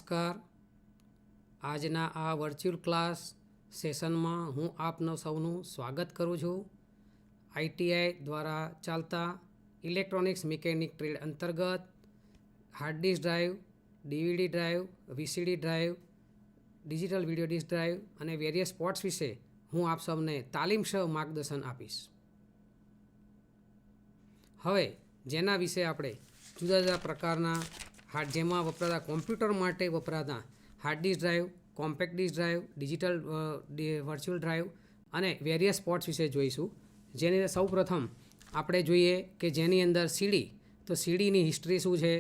નમસ્કાર. આજના આ વર્ચ્યુઅલ ક્લાસ સેશનમાં હું આપનો સૌનું સ્વાગત કરું છું. આઈટીઆઈ દ્વારા ચાલતા ઇલેક્ટ્રોનિક્સ મિકેનિક ટ્રેડ અંતર્ગત hard disk drive, DVD drive, VCD drive, digital video disk drive અને વેરિયસ પોર્ટ્સ વિશે હું આપ સૌને તાલીમસહ માર્ગદર્શન આપીશ. હવે જેના વિશે આપણે જુદા જુદા પ્રકારના જેમાં વપરાતા કોમ્પ્યુટર માટે વપરાતા hard disk drive, compact disk drive, digital virtual drive અને વેરિયસ પોર્ટ્સ વિશે જોઈશું. જેની અંદર સૌપ્રથમ આપણે જોઈએ કે જેની અંદર સીડી, તો સીડીની હિસ્ટ્રી શું છે,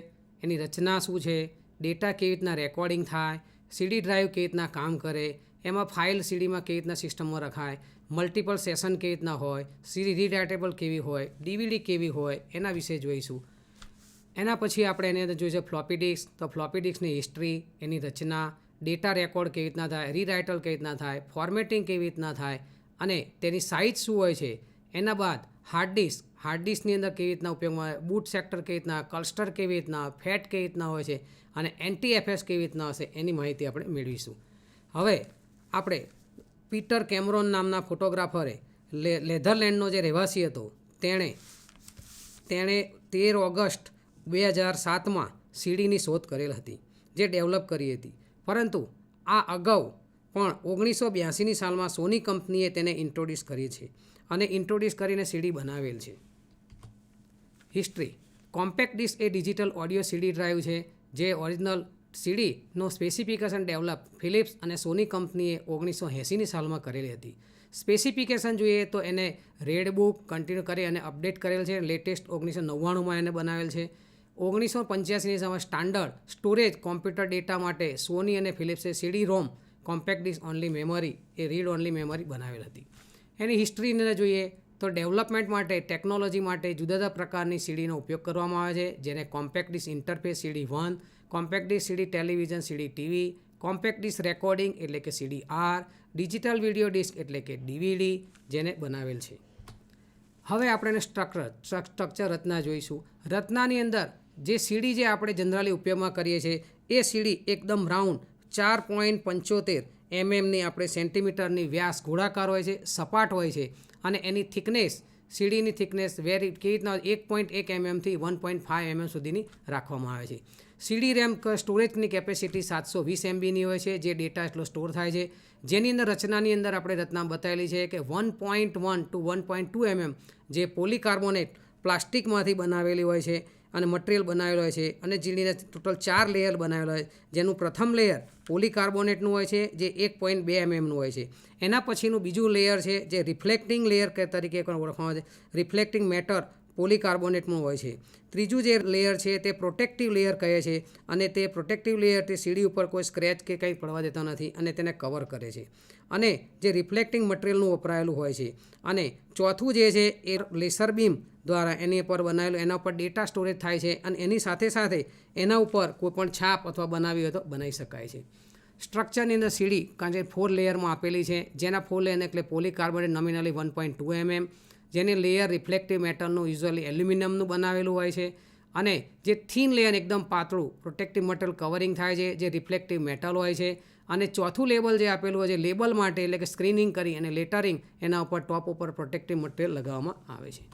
એની રચના શું છે, ડેટા કેવી રીતના રેકોર્ડિંગ થાય, સીડી ડ્રાઈવ કેવી રીતના કામ કરે, એમાં ફાઇલ સીડીમાં કેવી રીતના સિસ્ટમમાં રખાય, મલ્ટિપલ સેશન કેવી રીતના હોય, સીડી રીરાઇટેબલ કેવી હોય, ડીવીડી કેવી હોય, એના વિશે જોઈશું. એના પછી આપણે એની અંદર જોઈશું ફ્લોપી ડિસ્ક. તો ફ્લોપી ડિસ્કની હિસ્ટ્રી, એની રચના, ડેટા રેકોર્ડ કેવી રીતના થાય, રીરાઇટલ કેવી રીતના થાય, ફોર્મેટિંગ કેવી રીતના થાય અને તેની સાઇઝ શું હોય છે. એના બાદ હાર્ડ ડિસ્કની અંદર કેવી રીતના ઉપયોગમાં આવે, બૂટ સેક્ટર કેવી રીતના, ક્લસ્ટર કેવી રીતના, ફેટ કેવી રીતના હોય છે અને NTFS કેવી રીતના હશે એની માહિતી આપણે મેળવીશું. હવે આપણે પીટર કેમરોન નામના ફોટોગ્રાફરે નેધરલેન્ડનો જે રહેવાસી હતો તેણે 13 ઓગસ્ટ 2007માં સીડીની શોધ કરેલ હતી, જે ડેવલપ કરી હતી. પરંતુ આ અગાઉ પણ 1982ની સાલમાં સોની કંપનીએ તેને ઇન્ટ્રોડ્યુસ કરી છે અને ઇન્ટ્રોડ્યુસ કરીને સીડી બનાવેલ છે. હિસ્ટ્રી: કોમ્પેક્ટ ડિસ્ક એ ડિજિટલ ઓડિયો સીડી ડ્રાઈવ છે જે ઓરિજિનલ સીડીનો સ્પેસિફિકેશન ડેવલપ ફિલિપ્સ અને સોની કંપનીએ 1980ની સાલમાં કરેલી હતી. સ્પેસિફિકેશન જોઈએ તો એને રેડ બુક કન્ટિન્યુ કરી અને અપડેટ કરેલ છે. લેટેસ્ટ 1999માં એને બનાવેલ છે. 1985ની સાલમાં સ્ટાન્ડર્ડ સ્ટોરેજ કોમ્પ્યુટર ડેટા માટે સોની અને ફિલિપ્સે સીડી રોમ compact disk only memory A read only memory બનાવેલ હતી. એની હિસ્ટ્રીને જોઈએ તો ડેવલપમેન્ટ માટે ટેકનોલોજી માટે જુદા જુદા પ્રકારની સીડીનો ઉપયોગ કરવામાં આવે છે, જેને compact disk interface CD 1, compact disk CD television CD TV, compact disk recording એટલે કે CDR, ડિજિટલ વિડીયો ડિસ્ક એટલે કે DVD જેને બનાવેલ છે. હવે આપણે એને સ્ટ્રક્ચર રચના જોઈશું. રચનાની અંદર જે સીડી જે આપણે જનરલી ઉપયોગમાં કરીએ છીએ એ સીડી એકદમ રાઉન્ડ 4.75 mmની આપણે સેન્ટીમીટરની વ્યાસ ગોળાકાર હોય છે, સપાટ હોય છે અને એની થિકનેસ સીડીની થિકનેસ કેવી રીતના 1.1 mmથી 1.5 mm સુધીની રાખવામાં આવે છે. સીડી રેમ સ્ટોરેજની કેપેસિટી 720 MBની હોય છે, જે ડેટા એટલો સ્ટોર થાય છે. જેની અંદર રચનાની અંદર આપણે રચના બતાવેલી છે કે 1.1 to 1.2 mm જે પોલીકાર્બોનેટ પ્લાસ્ટિકમાંથી બનાવેલી હોય છે અને મટીરિયલ બનાવેલો હોય છે અને જીડીને ટોટલ 4 લેયર બનાવેલા હોય, જેનું પ્રથમ લેયર પોલીકાર્બોનેટનું હોય છે જે 1.2 mmનું હોય છે. એના પછીનું બીજું લેયર છે જે રિફ્લેક્ટિંગ લેયર તરીકે પણ ઓળખવામાં આવે છે, રિફ્લેક્ટિંગ મેટર પોલીકાર્બોનેટનું હોય છે. ત્રીજું જે લેયર છે તે પ્રોટેક્ટિવ લેયર કહે છે અને તે પ્રોટેક્ટિવ લેયર તે સીડી ઉપર કોઈ સ્ક્રેચ કે કંઈ પડવા દેતા નથી અને તેને કવર કરે છે અને જે રિફ્લેક્ટિંગ મટીરિયલનું વપરાયેલું હોય છે. અને ચોથું જે છે એ લેસર બીમ દ્વારા એની ઉપર બનાવેલું, એના ઉપર ડેટા સ્ટોરેજ થાય છે અને એની સાથે સાથે એના ઉપર કોઈ પણ છાપ અથવા બનાવી હોય તો બનાવી શકાય છે. સ્ટ્રક્ચરની અંદર સીડી કારણ કે 4 લેયરમાં આપેલી છે, જેના 4 લેયર એટલે પોલીકાર્બોનેટ નોમિનલી 1.2 mm, જેની લેયર રિફ્લેક્ટિવ મેટલનું યુઝ્યુઅલી એલ્યુમિનિયમનું બનાવેલું હોય છે અને જે થીન લેયર એકદમ પાતળું પ્રોટેક્ટિવ મટીરિયલ કવરિંગ થાય છે જે રિફ્લેક્ટિવ મેટલ હોય છે. અને ચોથું લેબલ જે આપેલું હોય છે લેબલ માટે એટલે કે સ્ક્રીનિંગ કરી અને લેટરિંગ એના ઉપર ટોપ ઉપર પ્રોટેક્ટિવ મટીરિયલ લગાવવામાં આવે છે.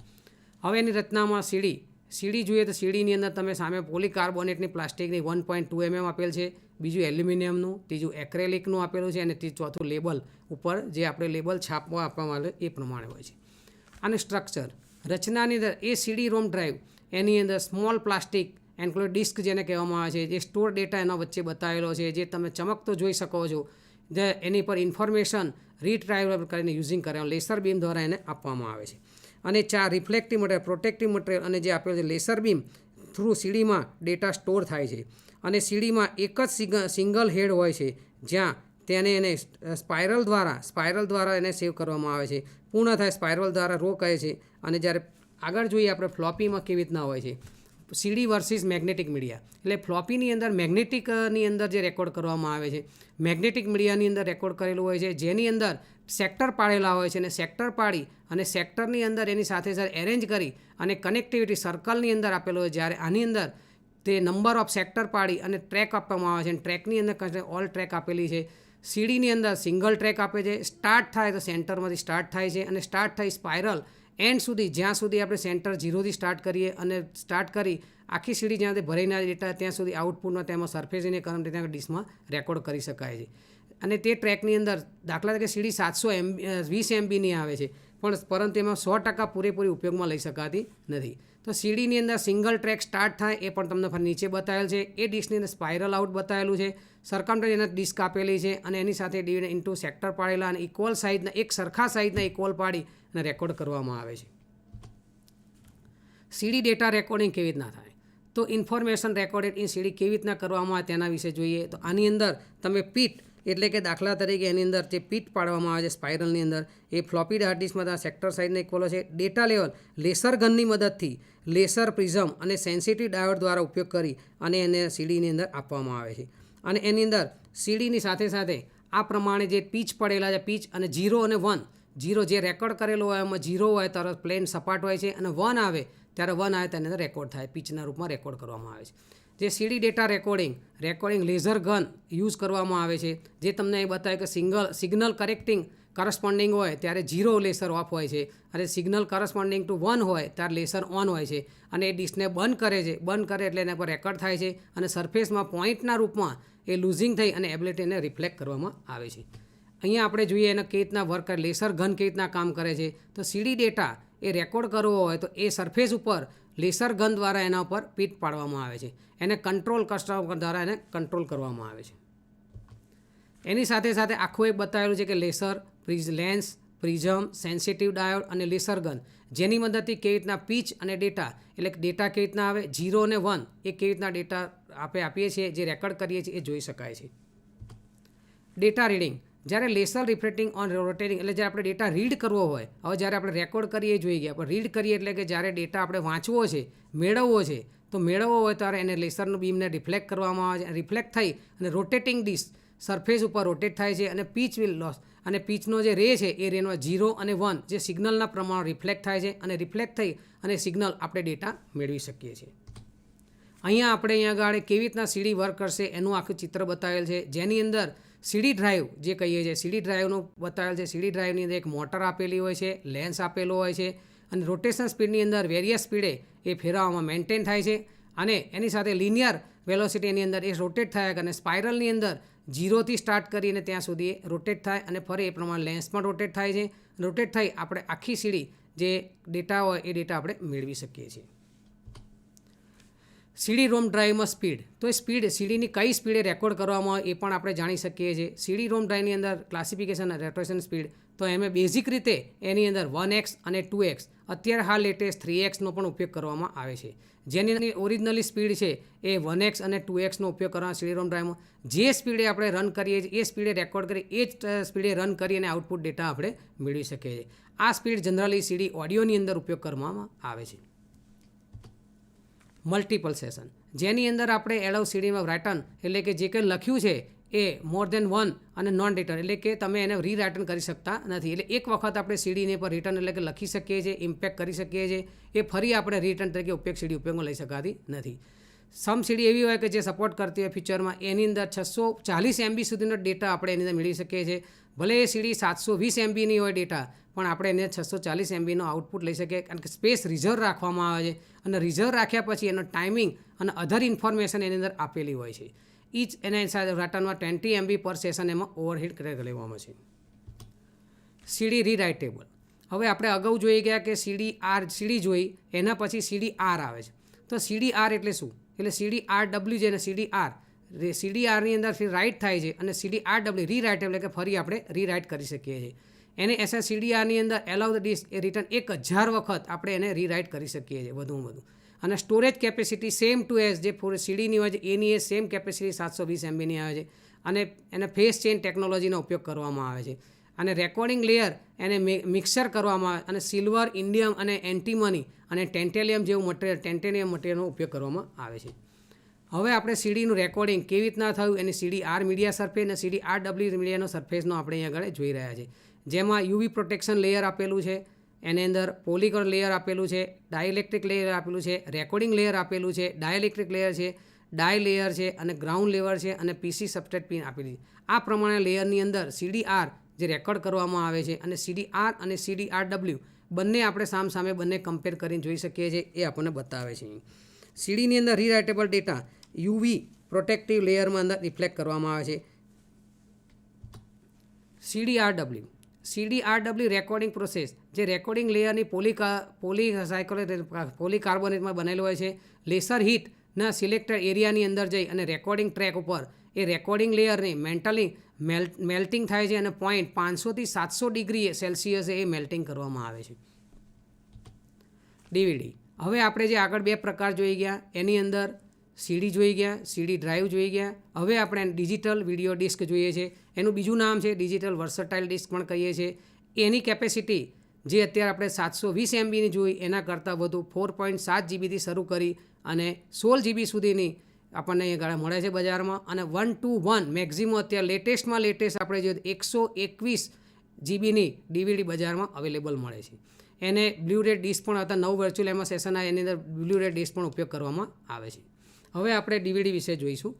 હવે એની રચનામાં સીડી જોઈએ તો સીડીની અંદર તમે સામે પોલીકાર્બોનેટની પ્લાસ્ટિકની 1.2 mm આપેલ છે, બીજું એલ્યુમિનિયમનું, ત્રીજું એક્રેલિકનું આપેલું છે અને ચોથું લેબલ ઉપર જે આપણે લેબલ છાપવા આપવામાં આવે એ પ્રમાણે હોય છે. અને સ્ટ્રક્ચર રચનાની અંદર એ CD રોમ ડ્રાઈવ એની અંદર સ્મોલ પ્લાસ્ટિક એન્ક્લોડ ડિસ્ક જેને કહેવામાં આવે છે, જે સ્ટોર ડેટા એના વચ્ચે બતાવેલો છે, જે તમે ચમકતો જોઈ શકો છો, જે એની પર ઇન્ફોર્મેશન રીટ્રાઈવ કરીને યુઝિંગ કરે લેસર બીમ દ્વારા એને આપવામાં આવે છે. અને 4 રિફ્લેક્ટિવ મટીરિયલ, પ્રોટેક્ટિવ મટીરિયલ અને જે આપેલું છે લેસર બીમ થ્રુ સીડીમાં ડેટા સ્ટોર થાય છે. અને સીડીમાં એક જ સિંગલ હેડ હોય છે જ્યાં એને સ્પાઇરલ દ્વારા એને સેવ કરવામાં આવે છે. પૂર્ણ થાય સ્પાઇરલ દ્વારા રો કહે છે. અને જ્યારે આગળ જોઈએ આપણે ફ્લોપીમાં કેવી રીતના હોય છે, સીડી વર્સિસ મેગ્નેટિક મીડિયા એટલે ફ્લોપીની અંદર મેગ્નેટિકની અંદર જે રેકોર્ડ કરવામાં આવે છે, મેગ્નેટિક મીડિયાની અંદર રેકોર્ડ કરેલું હોય છે, જેની અંદર સેક્ટર પાડેલા હોય છે અને સેક્ટર પાડી અને સેક્ટરની અંદર એની સાથે એરેન્જ કરી અને કનેક્ટિવિટી સર્કલની અંદર આપેલો હોય. જ્યારે આની અંદર તે નંબર ઓફ સેક્ટર પાડી અને ટ્રેક આપવામાં આવે છે અને ટ્રેકની અંદર ઓલ ટ્રેક આપેલી છે. સીડીની અંદર સિંગલ ટ્રેક આપે છે. સ્ટાર્ટ થાય તો સેન્ટરમાંથી સ્ટાર્ટ થાય છે અને સ્ટાર્ટ થઈ સ્પાઇરલ એન્ડ સુધી, જ્યાં સુધી આપણે સેન્ટર 0થી સ્ટાર્ટ કરીએ અને સ્ટાર્ટ કરી આખી સીડી જ્યાં ભરાઈને ડેટા ત્યાં સુધી આઉટપુટમાં તેમાં સરફેસીને કરંટ ત્યાં ડિસ્કમાં રેકોર્ડ કરી શકાય છે. અને તે ટ્રેકની અંદર દાખલા તરીકે સીડી 720 MBની આવે છે, પરંતુ એમાં 100% પૂરેપૂરી ઉપયોગમાં લઈ શકાતી નથી. તો સીડીની અંદર સિંગલ ટ્રેક સ્ટાર્ટ થાય એ પણ તમને નીચે બતાવેલ છે. એ ડિસ્કની અંદર સ્પાઇરલ આઉટ બતાવેલું છે. સરકમફરન્સ એના ડિસ્ક આપેલી છે અને એની સાથે ડિવાઇડ ઇન્ટુ સેક્ટર પાડેલા અને ઇક્વલ સાઇઝના એક સરખા સાઇઝના ઇક્વલ પાડી અને રેકોર્ડ કરવામાં આવે છે. સીડી ડેટા રેકોર્ડિંગ કેવી રીતના થાય? તો ઇન્ફોર્મેશન રેકોર્ડેડ ઇન સીડી કેવી રીતના કરવામાં આવે તેના વિશે જોઈએ. તો આની અંદર તમે પીટ એટલે કે દાખલા તરીકે એની અંદર જે પીટ પાડવામાં આવે છે સ્પાઇરલની અંદર, એ ફ્લોપી હાર્ડ ડિસ્કમાં સેક્ટર સાઇઝના ઇક્વલ છે. ડેટા લેવલ લેસર ગનની મદદથી લેસર પ્રિઝમ અને સેન્સિટિવ ડાયોડ દ્વારા ઉપયોગ કરી અને એને સીડીની અંદર આપવામાં આવે છે. અને એની અંદર સીડીની સાથે સાથે આ પ્રમાણે જે પીચ પડેલા છે, પીચ અને 0 અને 1, 0 જે રેકોર્ડ કરેલો હોય એમાં 0 હોય ત્યારે પ્લેન સપાટ હોય છે અને 1 આવે ત્યારે 1 આવે તેની અંદર રેકોર્ડ થાય, પીચના રૂપમાં રેકોર્ડ કરવામાં આવે છે. જે CD data recording laser gun use કરવામાં આવે છે. જે તમને એ બતાવે કે સિગ્નલ કરેક્ટિંગ કરસ્પોન્ડિંગ હોય ત્યારે 0 લેસર ઓફ હોય છે અને સિગ્નલ કરસ્પોન્ડિંગ ટુ 1 હોય ત્યારે લેસર ઓન હોય છે અને એ ડિસ્કને બંધ કરે એટલે એના પર રેકોર્ડ થાય છે અને સરફેસમાં પોઈન્ટના રૂપમાં એ લૂઝિંગ થઈ અને એબિલિટીને રિફ્લેક્ટ કરવામાં આવે છે. અહીંયા આપણે જોઈએ એને કેવી રીતના વર્ક કરે, લેસર ગન કેવી રીતના કામ કરે છે. તો સીડી ડેટા એ રેકોર્ડ કરવો હોય તો એ સરફેસ ઉપર લેસર ગન દ્વારા એના ઉપર પીટ પાડવામાં આવે છે. એને કંટ્રોલ કસ્ટમ દ્વારા એને કંટ્રોલ કરવામાં આવે છે. એની સાથે સાથે આખું એક બતાવેલું છે કે laser lens, prism, sensitive diode અને લેસર ગન જેની મદદથી કેવી રીતના પીચ અને ડેટા એટલે કે ડેટા કેવી રીતના આવે 0 અને 1 એ કેવી રીતના ડેટા આપીએ છીએ, જે રેકોર્ડ કરીએ છીએ એ જોઈ શકાય છે. ડેટા રીડિંગ જ્યારે લેસર રિફ્લેક્ટિંગ ઓન રોટેટિંગ એટલે જ્યારે આપણે ડેટા રીડ કરવો હોય, હવે જ્યારે આપણે રેકોર્ડ કરીએ જોઈ ગયા પણ રીડ કરીએ એટલે કે જ્યારે ડેટા આપણે વાંચવો છે, મેળવવો છે, તો મેળવવો હોય ત્યારે એને લેસરનું બીમને રિફ્લેક્ટ કરવામાં આવે છે. રિફ્લેક્ટ થઈ અને રોટેટિંગ ડિસ્ક સરફેસ ઉપર રોટેટ થાય છે અને પીચ વિલ લોસ અને પીચનો જે રે છે એ રેમાં 0 અને 1 જે સિગ્નલના પ્રમાણ રિફ્લેક્ટ થાય છે અને રિફ્લેક્ટ થઈ અને સિગ્નલ આપણે ડેટા મેળવી શકીએ છીએ. અહીંયા આગળ કેવી રીતના સીડી વર્ક કરશે એનું આખું ચિત્ર બતાવેલ છે, જેની અંદર સીડી ડ્રાઈવ જે કહીએ છીએ સીડી ડ્રાઈવનું બતાવેલ છે. સીડી ડ્રાઈવની અંદર એક મોટર આપેલી હોય છે, લેન્સ આપેલો હોય છે અને રોટેશન સ્પીડની અંદર વેરિયસ સ્પીડે એ ફેરવવામાં મેન્ટેન થાય છે અને એની સાથે લિનિયર વેલોસિટીની અંદર એ રોટેટ થાય અને સ્પાઇરલની અંદર 0થી સ્ટાર્ટ કરીને ત્યાં સુધી રોટેટ થાય અને ફરી એ પ્રમાણે લેન્સ પણ રોટેટ થાય છે. રોટેટ થઈ આપણે આખી સીડી જે ડેટા હોય એ ડેટા આપણે મેળવી શકીએ છીએ. સીડી રોમ ડ્રાઈવમાં સ્પીડ, તો એ સ્પીડ સીડીની કઈ સ્પીડે રેકોર્ડ કરવામાં આવે એ પણ આપણે જાણી શકીએ છીએ. સીડી રોમ ડ્રાઈવની અંદર ક્લાસિફિકેશન રોટેશન સ્પીડ, તો એમાં બેઝિક રીતે એની અંદર 1x અને 2x, અત્યારે હાલ લેટેસ્ટ 3xનો પણ ઉપયોગ કરવામાં આવે છે. જેની ઓરિજિનલી સ્પીડ છે એ 1x અને 2xનો ઉપયોગ કરવામાં સીડી રોમ ડ્રાઈવમાં જે સ્પીડે આપણે રન કરીએ છીએ એ સ્પીડે રેકોર્ડ કરી એ જ સ્પીડે રન કરી અને આઉટપુટ ડેટા આપણે મેળવી શકીએ છીએ. આ સ્પીડ જનરલી સીડી ઓડિયોની અંદર ઉપયોગ કરવામાં આવે છે. મલ્ટિપલ સેશન, જેની અંદર આપણે એલાઉ સીડીમાં રાઇટન એટલે કે જે કંઈ લખ્યું છે એ મોર દેન 1 અને નોન રિટર્ન એટલે કે તમે એને રીરાઇટન કરી શકતા નથી. એટલે એક વખત આપણે સીડીને પર રિટર્ન એટલે કે લખી શકીએ છીએ, ઇમ્પેક્ટ કરી શકીએ છીએ, એ ફરી આપણે રિટર્ન તરીકે સીડી ઉપયોગમાં લઈ શકાતી નથી. સમ સીડી એવી હોય કે જે સપોર્ટ કરતી હોય ફીચરમાં એની અંદર 640 MB સુધીનો ડેટા આપણે એની અંદર મેળવી શકીએ છીએ. ભલે એ સીડી 720 MBની હોય ડેટા પણ આપણે એને 640 MBનો આઉટપુટ લઈ શકીએ કારણ કે સ્પેસ રિઝર્વ રાખવામાં આવે છે અને રિઝર્વ રાખ્યા પછી એનો ટાઈમિંગ અને અધર ઇન્ફોર્મેશન એની અંદર આપેલી હોય છે. એના સાથે રાટનમાં 20 MB પર સેશન એમાં ઓવરહેડ કરી લેવામાં છે. સીડી રીરાઇટેબલ, હવે આપણે અગાઉ જોઈ ગયા કે સીડી જોઈ એના પછી સીડી આર આવે છે. તો સીડી આર એટલે શું? એટલે સીડી આર ડબલ્યુ છે અને સીડી આરની અંદર રાઇટ થાય છે અને સીડી આર ડબલ્યુ રીરાઇટેબલ એટલે કે ફરી આપણે રીરાઇટ કરી શકીએ છીએ. એને એસએસ સીડી આરની અંદર allow the disk a return 1000 વખત આપણે એને રીરાઇટ કરી શકીએ છીએ વધુમાં વધુ. અને storage capacity same to as જે સીડીની હોય છે એની એ સેમ કેપેસિટી 720 MBની આવે છે અને એને ફેસ ચેઇન ટેકનોલોજીનો ઉપયોગ કરવામાં આવે છે. અને રેકોર્ડિંગ લેયર એને મિક્સર કરવામાં આવે અને સિલ્વર, ઇન્ડિયમ અને એન્ટીમની અને ટેન્ટેલિયમ જેવું મટીરિયલનો ઉપયોગ કરવામાં આવે છે. હવે આપણે સીડીનું રેકોર્ડિંગ કેવી રીતના થયું એની સીડી આર મીડિયા સરફેસ અને સીડી આર ડબલ્યુ મીડિયાનો સરફેસનો આપણે અહીંયા આગળ જોઈ રહ્યા છીએ. જેમાં યુવી પ્રોટેક્શન લેયર આપેલું છે, એની અંદર પોલિગોન લેયર આપેલું છે, ડાઇલેક્ટ્રિક લેયર આપેલું છે, રેકોર્ડિંગ લેયર આપેલું છે, ડાઇલેક્ટ્રિક લેયર છે, ડાય લેયર છે અને ગ્રાઉન્ડ લેયર છે અને પીસી સબસ્ટ્રેટ પિન આપેલી છે. આ પ્રમાણે લેયરની અંદર CDR જે રેકોર્ડ કરવામાં આવે છે અને CDR અને CDRW બંને આપણે સામે બંને કમ્પેર કરીને જોઈ શકીએ છીએ, એ આપણને બતાવે છે. સીડીની અંદર રીરાઇટેબલ ડેટા UV પ્રોટેક્ટિવ લેયરમાં અંદર રિફ્લેક્ટ કરવામાં આવે છે. CDRW રેકોર્ડિંગ પ્રોસેસ જે રેકોર્ડિંગ લેયરની પોલીકાર્બોનેટમાં બનેલું હોય છે. લેસર હીટના સિલેક્ટેડ એરિયાની અંદર જઈ અને રેકોર્ડિંગ ટ્રેક ઉપર એ રેકોર્ડિંગ લેયરની મેલ્ટિંગ થાય છે અને 500 થી 700 ડિગ્રી સેલ્સિયસે એ મેલ્ટિંગ કરવામાં આવે છે. DVD હવે આપણે જે આગળ 2 પ્રકાર જોઈ ગયા એની અંદર CD જોઈ ગયા, CD ડ્રાઈવ જોઈ ગયા. હવે આપણે ડિજિટલ વિડીયો ડિસ્ક જોઈએ છે. એનું બીજું નામ છે ડિજિટલ વર્સટાઇલ ડિસ્ક પણ કહીએ છીએ. એની કેપેસિટી જે અત્યારે આપણે 720 MBની જોઈ એના કરતાં વધુ 4.7 GBથી શરૂ કરી અને 16 GB સુધીની આપણને અહીંયા મળે છે બજારમાં. અને 1:1 મેક્ઝિમમ અત્યારે લેટેસ્ટમાં લેટેસ્ટ આપણે જોઈએ 121 GBની DVD બજારમાં અવેલેબલ મળે છે. એને બ્લુ-રે ડિસ્ક પણ હતા, નવું વર્ચ્યુઅલ એમાં સેશન આવે એની અંદર બ્લુ-રે ડિસ્ક પણ ઉપયોગ કરવામાં આવે છે. હવે આપણે DVD વિશે જોઈશું.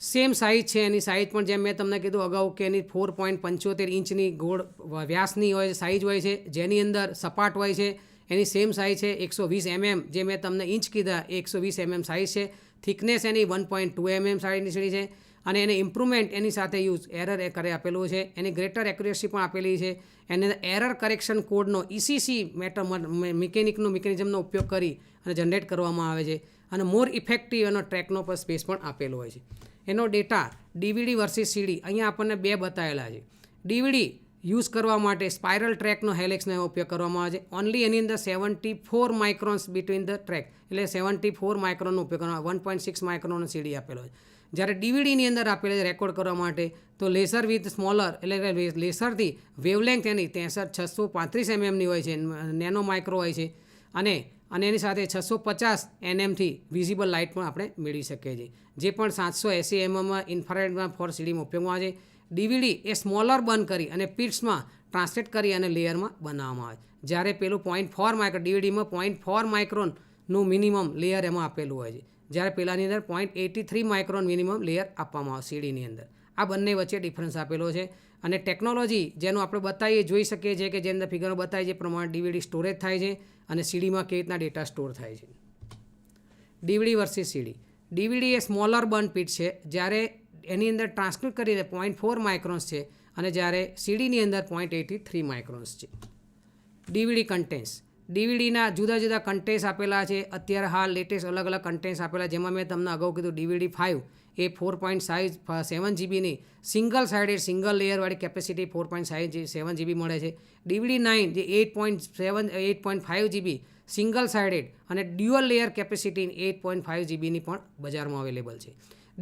સેમ સાઇઝ છે, એની સાઇઝ પણ જેમ મેં તમને કીધું અગાઉ કે એની 4.75 ઇંચની ગોળ વ્યાસની હોય સાઇઝ હોય છે, જેની અંદર સપાટ હોય છે. એની સેમ સાઇઝ છે 120 mm, જે મેં તમને ઇંચ કીધા એ 120 mm સાઇઝ છે. થિકનેસ એની 1.2 mm સાઇઝની છે અને એને ઇમ્પ્રુવમેન્ટ એની સાથે યુઝ એરર કરે આપેલું છે. એની ગ્રેટર એક્યુરેસી પણ આપેલી છે. એને એરર કરેક્શન કોડનો ECC મિકેનિઝમનો ઉપયોગ કરી અને જનરેટ કરવામાં આવે છે અને મોર ઇફેક્ટિવ એનો ટ્રેકનો પર સ્પેસ પણ આપેલો હોય છે. એનો ડેટા DVD વર્સિસ CD અહીંયા આપણને 2 બતાવેલા છે. DVD યુઝ કરવા માટે સ્પાઇરલ ટ્રેકનો હેલિક્સનો ઉપયોગ કરવામાં આવે છે. ઓનલી એની અંદર 74 માઇક્રોન્સ બિટવીન ધ ટ્રેક, એટલે 74 માઇક્રોનનો ઉપયોગ કરવામાં 1.6 માઇક્રોનનો CD આપેલો છે. જ્યારે DVDની અંદર આપેલો છે રેકોર્ડ કરવા માટે તો લેસર વિથ સ્મોલર એટલે લેસરથી વેવલેન્થ એની 635 mmની હોય છે, નેનો માઇક્રો હોય છે અને એની સાથે 650 nmથી વિઝિબલ લાઇટ પણ આપણે મેળવી શકીએ છીએ, જે પણ 780 mm ઇન્ફ્રારેડમાં ફોર CDમાં ઉપયોગમાં આવે છે. DVD એ સ્મોલર બર્ન કરી અને પિટ્સમાં ટ્રાન્સલેટ કરી અને લેયરમાં બનાવવામાં આવે. જ્યારે પેલું 0.4 માઇક્રોન DVDમાં 0.4 માઇક્રોનનું મિનિમમ લેયર એમાં આપેલું હોય છે, જ્યારે પેલાની અંદર 0.83 માઇક્રોન મિનિમમ લેયર આપવામાં આવે CDની અંદર. આ બંને વચ્ચે ડિફરન્સ આપેલો છે અને ટેકનોલોજી જેનું આપણે બતાવીએ જોઈ શકીએ છીએ કે જેની અંદર ફિગરો બતાવી જે પ્રમાણે DVD સ્ટોરેજ થાય છે અને CDમાં કેવી રીતના ડેટા સ્ટોર થાય છે. DVD versus CD. DVD એ સ્મોલર બર્ન પીટ છે, જ્યારે એની અંદર ટ્રાન્સમિટ કરીને 0.4 માઇક્રોન્સ છે અને જ્યારે CDની અંદર 0.83 માઇક્રોન્સ છે. DVD contents. DVDના જુદા જુદા કન્ટેન્ટ્સ આપેલા છે. અત્યારે હાલ લેટેસ્ટ અલગ અલગ કન્ટેન્ટ્સ આપેલા, જેમાં મેં તમને અગાઉ કીધું DVD 5 એ 4.7 GBની સિંગલ સાઇડેડ સિંગલ લેયરવાળી કેપેસિટી 4.7 GB મળે છે. DVD 9 જે 8.5 GB સિંગલ સાઇડેડ અને ડ્યુઅલ લેયર કેપેસિટી 8.5 GBની પણ બજારમાં અવેલેબલ છે.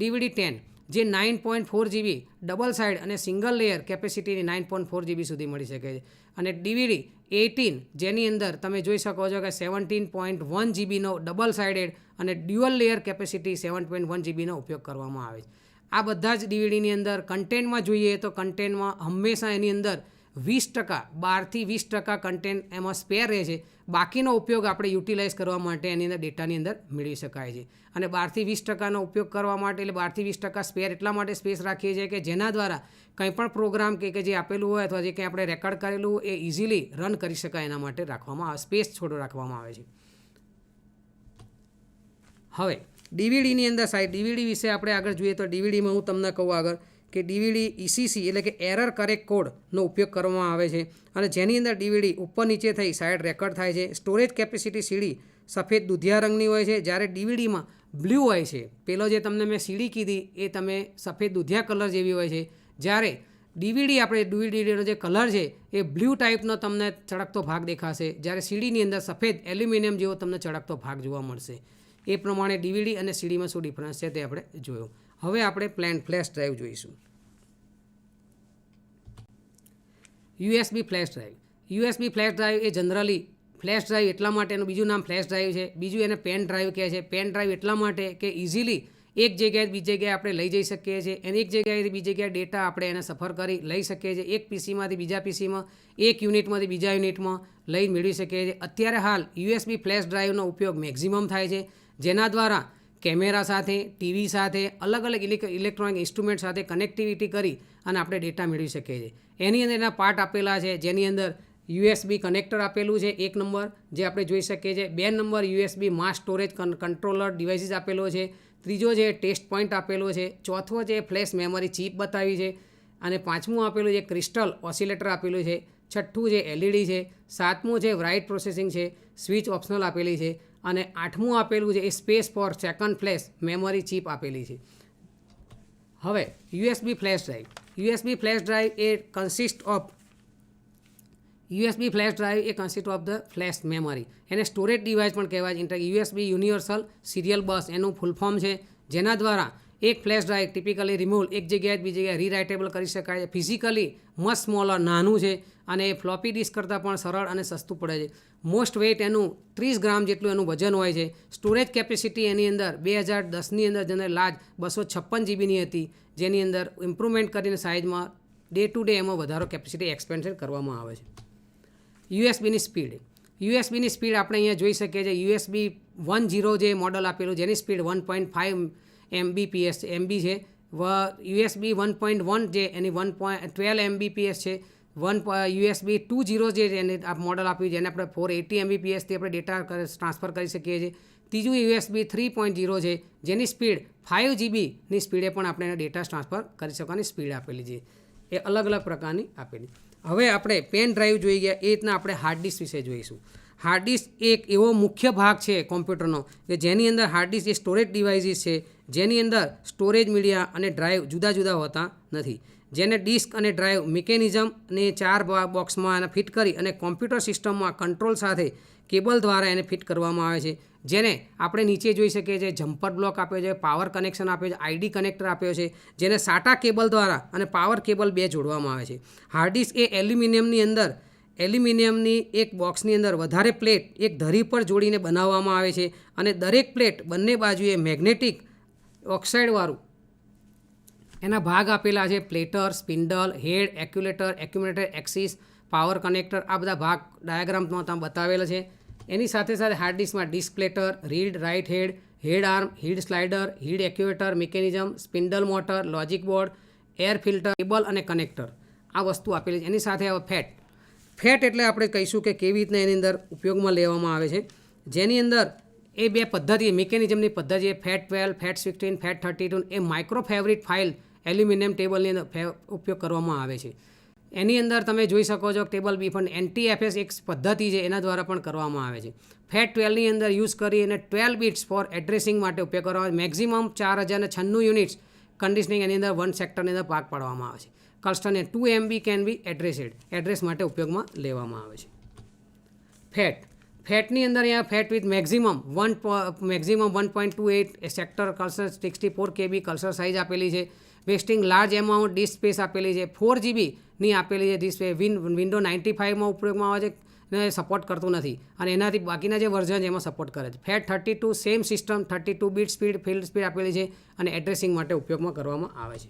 DVD 10 જે 9.4 GB ડબલ સાઇડ અને સિંગલ લેયર કેપેસિટીની 9.4 GB સુધી મળી શકે છે. અને DVD 18 જેની અંદર તમે જોઈ શકો છો કે 17.1 GBનો ડબલ સાઇડેડ અને ડ્યુઅલ લેયર કેપેસિટી 7.1 GBનો ઉપયોગ કરવામાં આવે છે. આ બધા જ DVDની અંદર કન્ટેન્ટમાં જોઈએ તો કન્ટેન્ટમાં હંમેશા એની અંદર 20% 12થી 20% કન્ટેન્ટ એમાં સ્પેર રહે છે. બાકીનો ઉપયોગ આપણે યુટિલાઇઝ કરવા માટે એની અંદર ડેટાની અંદર મેળવી શકાય છે. અને 12થી 20%નો ઉપયોગ કરવા માટે એટલે 12થી 20% સ્પેર એટલા માટે સ્પેસ રાખીએ છીએ કે જેના દ્વારા કંઈ પણ પ્રોગ્રામ કે જે આપેલું હોય અથવા જે કંઈ આપણે રેકોર્ડ કરેલું હોય એ ઇઝીલી રન કરી શકાય એના માટે રાખવામાં આવે, સ્પેસ થોડો રાખવામાં આવે છે. હવે DVDની અંદર DVD વિશે આપણે આગળ જોઈએ તો DVDમાં હું તમને કહું આગળ કે DVD ECC એટલે કે એરર કરેક્ટ કોડનો ઉપયોગ કરવામાં આવે છે અને જેની અંદર DVD ઉપર નીચે થઈ સાઇડ રેકોર્ડ થાય છે. સ્ટોરેજ કેપેસિટી CD સફેદ દૂધિયા રંગની હોય છે, જ્યારે DVDમાં બ્લુ હોય છે. પેલો જે તમને મેં CD કીધી એ તમે સફેદ દૂધિયા કલર જેવી હોય છે, જ્યારે DVDનો જે કલર છે એ બ્લુ ટાઈપનો તમને ચળકતો ભાગ દેખાશે, જ્યારે CDની અંદર સફેદ એલ્યુમિનિયમ જેવો તમને ચળકતો ભાગ જોવા મળશે. એ પ્રમાણે DVD અને CDમાં શું ડિફરન્સ છે તે આપણે જોયું. હવે આપણે ફ્લેશ ડ્રાઈવ જોઈશું. USB flash drive. USB flash drive એ જનરલી ફ્લેશ ડ્રાઈવ એટલા માટે એનું બીજું નામ ફ્લેશ ડ્રાઈવ છે. બીજું એને પેન ડ્રાઈવ કહે છે. પેન ડ્રાઈવ એટલા માટે કે ઇઝીલી એક જગ્યાએ બીજી જગ્યાએ આપણે લઈ જઈ શકીએ છીએ, એની એક જગ્યાએથી બીજી જગ્યાએ ડેટા આપણે એને સફર કરી લઈ શકીએ છીએ, એક પીસીમાંથી બીજા પીસીમાં, એક યુનિટમાંથી બીજા યુનિટમાં લઈ મેળવી શકીએ છીએ. અત્યારે હાલ યુએસબી ફ્લેશ ડ્રાઈવનો ઉપયોગ મેક્સિમમ થાય છે, જેના દ્વારા કેમેરા સાથે, ટીવી સાથે, અલગ અલગ ઇલેક્ટ્રોનિક ઇન્સ્ટ્રુમેન્ટ સાથે કનેક્ટિવિટી કરી અને આપણે ડેટા મેળવી શકીએ છીએ. એની અંદર એના પાર્ટ આપેલા છે, જેની અંદર યુએસબી કનેક્ટર આપેલું છે 1 નંબર, જે આપણે જોઈ શકીએ છીએ. 2 નંબર યુએસબી માસ સ્ટોરેજ કંટ્રોલર ડિવાઇસીસ આપેલો છે. ત્રીજો છે ટેસ્ટ પોઈન્ટ આપેલો છે. ચોથો છે ફ્લેશ મેમરી ચિપ બતાવી છે. અને 5મું આપેલું છે ક્રિસ્ટલ ઓસિલેટર આપેલું છે. 6થું છે એલઈડી છે. 7મું છે રાઇટ પ્રોસેસિંગ છે, સ્વિચ ઓપ્શનલ આપેલી છે. અને 8મું આપેલું છે એ space for second flash memory chip આપેલી છે. હવે યુએસબી ફ્લેશ ડ્રાઈવ એ consist of the flash memory. એને સ્ટોરેજ ડિવાઇસ પણ કહેવાય છે. યુએસબી યુનિવર્સલ સિરિયલ બસ એનું ફૂલ ફોર્મ છે, જેના દ્વારા એક ફ્લેશ ડ્રાઈવ ટિપિકલી રિમૂવ એક જગ્યાએ બીજી જગ્યાએ રીરાઇટેબલ કરી શકાય છે. ફિઝિકલી મચ સ્મોલર, નાનું છે, અને એ ફ્લોપી ડિસ્ક કરતાં પણ સરળ અને સસ્તું પડે છે. મોસ્ટ વેઇટ એનું 30 ગ્રામ જેટલું એનું વજન હોય છે. સ્ટોરેજ કેપેસિટી એની અંદર 2010ની અંદર જેને લાર્જ 256 જીબીની હતી, જેની અંદર ઇમ્પ્રુવમેન્ટ કરીને સાઇઝમાં ડે ટુ ડે એમાં વધારો કેપેસિટી એક્સપેન્શન કરવામાં આવે છે. યુએસબીની સ્પીડ આપણે અહીંયા જોઈ શકીએ છીએ. યુએસબી 10 જે મોડલ આપેલું, જેની સ્પીડ 1.5 MBPS એમબી છે. યુએસબી 1.1 જે એની 12 MBPS છે. યુએસબી 2.0 જે એને આ મોડલ આપ્યું, જેને આપણે 480 MBPSથી આપણે ડેટા ટ્રાન્સફર કરી શકીએ છીએ. ત્રીજું યુએસબી 3.0 છે, જેની સ્પીડ 5 GBની સ્પીડે પણ આપણે એને ડેટા ટ્રાન્સફર કરી શકવાની સ્પીડ આપેલી છે. એ અલગ અલગ પ્રકારની આપેલી. હવે આપણે પેન ડ્રાઈવ જોઈ ગયા, એ રીતના આપણે હાર્ડ ડિસ્ક વિશે જોઈશું. હાર્ડ ડિસ્ક એક એવો મુખ્ય ભાગ છે કોમ્પ્યુટરનો કે જેની અંદર હાર્ડ ડિસ્ક એ સ્ટોરેજ ડિવાઇસીસ છે, જેની અંદર સ્ટોરેજ મીડિયા અને ડ્રાઈવ જુદા જુદા હોતા નથી. જેને ડિસ્ક અને ડ્રાઈવ મિકેનિઝમને 4 બોક્સમાં એને ફિટ કરી અને કોમ્પ્યુટર સિસ્ટમમાં કંટ્રોલ સાથે કેબલ દ્વારા એને ફિટ કરવામાં આવે છે. જેને આપણે નીચે જોઈ શકીએ છીએ. જમ્પર બ્લોક આપ્યો છે, પાવર કનેક્શન આપ્યો છે, આઈડી કનેક્ટર આપ્યો છે, જેને સાટા કેબલ દ્વારા અને પાવર કેબલ 2 જોડવામાં આવે છે. હાર્ડ ડિસ્ક એ એલ્યુમિનિયમની એક બોક્સની અંદર વધારે પ્લેટ એક ધરી પર જોડીને બનાવવામાં આવે છે, અને દરેક પ્લેટ બંને બાજુએ મેગ્નેટિક ઓક્સાઇડવાળું એના ભાગ આપેલા છે. પ્લેટર, સ્પિન્ડલ, હેડ, એક્યુમ્યુલેટર, એક્સિસ, પાવર કનેક્ટર, આ બધા ભાગ ડાયાગ્રામમાં તમે બતાવેલા છે. એની સાથે સાથે હાર્ડ ડિસ્કમાં disk platter, read write head, head arm, head slider, head actuator, mechanism, spindle motor, logic board, air filter, cable અને કનેક્ટર, આ વસ્તુ આપેલી છે. એની સાથે હવે ફેટ એટલે આપણે કહીશું કે કેવી રીતના એની અંદર ઉપયોગમાં લેવામાં આવે છે. જેની અંદર એ 2 પદ્ધતિ, મિકેનિઝમની પદ્ધતિ, ફેટ 12, ફેટ 16, ફેટ 32, એ માઇક્રો ફેબ્રિક ફાઇલ એલ્યુમિનિયમ ટેબલની અંદર ઉપયોગ કરવામાં આવે છે. એની અંદર તમે જોઈ શકો છો ટેબલ બી પણ NTFS એક પદ્ધતિ છે, એના દ્વારા પણ કરવામાં આવે છે. ફેટ 12ની અંદર યુઝ કરી અને 12 બિટ્સ ફોર એડ્રેસિંગ માટે ઉપયોગ કરવામાં આવે. મેક્સિમમ 4096 યુનિટ્સ કન્ડિશનિંગ એની અંદર 1 સેક્ટરની અંદર ભાગ પાડવામાં આવે છે. કસ્ટમને 2 MB કેન બી એડ્રેસ માટે ઉપયોગમાં લેવામાં આવે છે. ફેટની અંદર અહીંયા FAT with maximum 1.28 sector, cluster 64 KB cluster size આપેલી છે. Wasting large amount disk space આપેલી છે. 4 GBની આપેલી છે ડિસ્ક સ્પેસ. વિન્ડો 95માં ઉપયોગમાં આવે છે ને સપોર્ટ કરતું નથી, અને એનાથી બાકીના જે વર્ઝન એમાં સપોર્ટ કરે છે. FAT 32 same system, 32 bit speed, field speed આપેલી છે, અને એડ્રેસિંગ માટે ઉપયોગમાં કરવામાં આવે છે.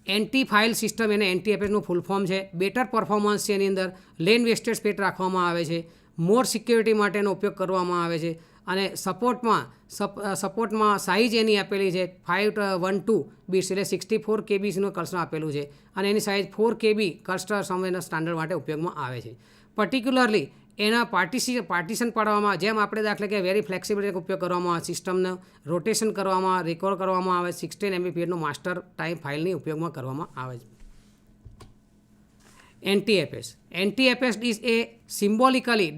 એન્ટી ફાઇલ સિસ્ટમ, એને NTFSનું ફૂલ ફોર્મ છે. બેટર પરફોર્મન્સ છે એની અંદર. લેન વેસ્ટેડ સ્પેસ રાખવામાં આવે છે. મોર સિક્યોરિટી માટેનો ઉપયોગ કરવામાં આવે છે. અને સપોર્ટમાં સાઇઝ એની આપેલી છે 512 બિટ્સ, એટલે 64 KBનું કલ્સર આપેલું છે, અને એની સાઇઝ 4 KB કલ્સર સમયના સ્ટાન્ડર્ડ માટે ઉપયોગમાં આવે છે. પર્ટિક્યુલરલી એના પાર્ટીશન પાડવામાં, જેમ આપણે દાખલા કે વેરી ફ્લેક્સિબલ ઉપયોગ કરવામાં આવે, સિસ્ટમને રોટેશન કરવામાં, રિકોર કરવામાં આવે. 16 MB માસ્ટર ટાઈપ ફાઇલની ઉપયોગમાં કરવામાં આવે છે. NTFS is a symbolically